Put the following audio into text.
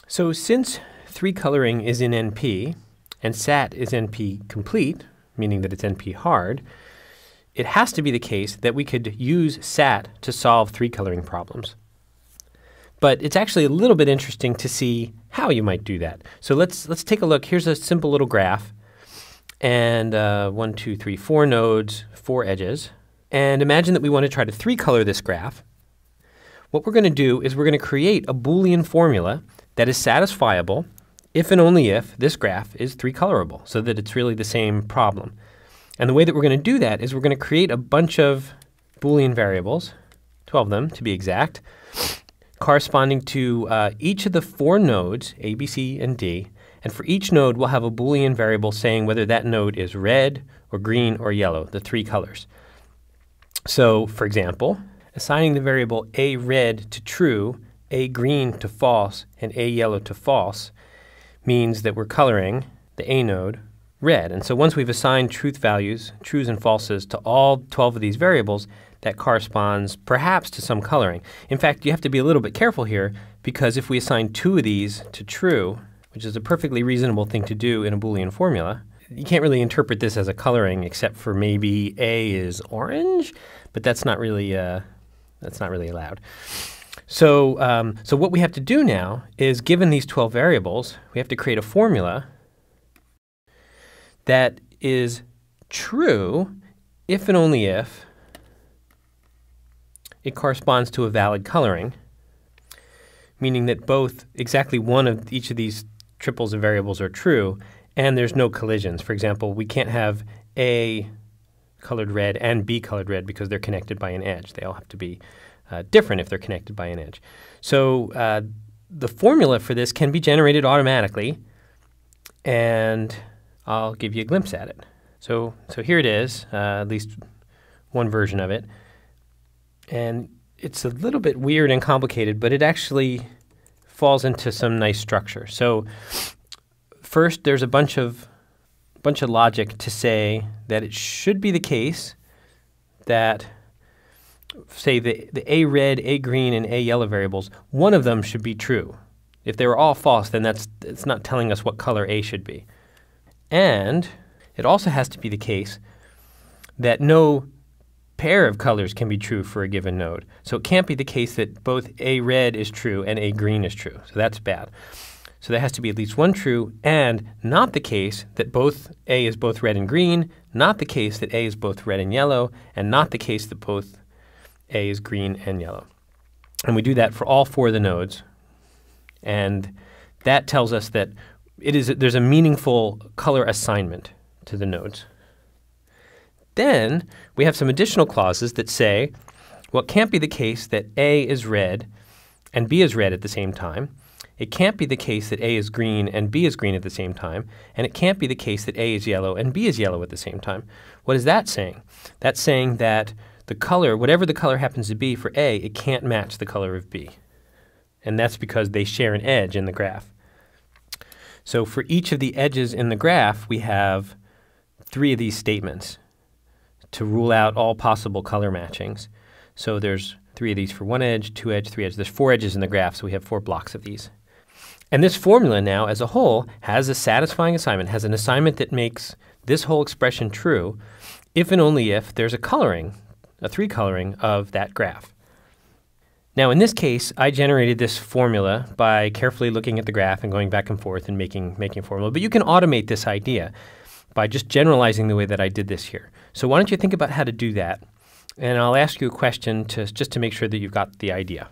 So since 3 coloring is in NP, and SAT is NP complete, meaning that it's NP hard, it has to be the case that we could use SAT to solve 3 coloring problems. But it's actually a little bit interesting to see how you might do that. So let's take a look. Here's a simple little graph, and 1, 2, 3, 4 nodes, 4 edges. And imagine that we want to try to 3 color this graph. What we're going to do is we're going to create a Boolean formula that is satisfiable if and only if this graph is 3 colorable, so that it's really the same problem. And the way that we're going to do that is we're going to create a bunch of Boolean variables, 12 of them to be exact, corresponding to each of the 4 nodes, A, B, C, and D. And for each node, we'll have a Boolean variable saying whether that node is red or green or yellow, the 3 colors. So, for example, assigning the variable A red to true, A green to false, and A yellow to false means that we're coloring the A node red. And so once we've assigned truth values, trues and falses, to all 12 of these variables, that corresponds perhaps to some coloring. In fact, you have to be a little bit careful here, because if we assign 2 of these to true, which is a perfectly reasonable thing to do in a Boolean formula, you can't really interpret this as a coloring except for maybe A is orange, but that's not really allowed. So, so what we have to do now is, given these 12 variables, we have to create a formula that is true if and only if it corresponds to a valid coloring, meaning that both exactly one of each of these triples of variables are true, and there's no collisions. For example, we can't have A colored red and B colored red because they're connected by an edge. They all have to be different if they're connected by an edge. So the formula for this can be generated automatically, and I'll give you a glimpse at it. So here it is, at least one version of it. And it's a little bit weird and complicated, but it actually falls into some nice structure. So first, there's a bunch of logic to say that it should be the case that, say, the A red, A green, and A yellow variables, one of them should be true. If they were all false, then it's not telling us what color A should be. And it also has to be the case that no pair of colors can be true for a given node. So it can't be the case that both A red is true and A green is true. So that's bad. So there has to be at least one true, and not the case that both A is both red and green, not the case that A is both red and yellow, and not the case that both A is green and yellow. And we do that for all 4 of the nodes. And that tells us that there's a meaningful color assignment to the nodes. Then we have some additional clauses that say, well, it can't be the case that A is red and B is red at the same time. It can't be the case that A is green and B is green at the same time. And it can't be the case that A is yellow and B is yellow at the same time. What is that saying? That's saying that the color, whatever the color happens to be for A, it can't match the color of B. And that's because they share an edge in the graph. So for each of the edges in the graph, we have 3 of these statements to rule out all possible color matchings. So there's 3 of these for 1 edge, 2 edge, 3 edge. There's 4 edges in the graph, so we have 4 blocks of these. And this formula now, as a whole, has a satisfying assignment, has an assignment that makes this whole expression true if and only if there's a coloring, a 3 coloring of that graph. Now in this case, I generated this formula by carefully looking at the graph and going back and forth and making a formula. But you can automate this idea by just generalizing the way that I did this here. So why don't you think about how to do that? And I'll ask you a question just to make sure that you've got the idea.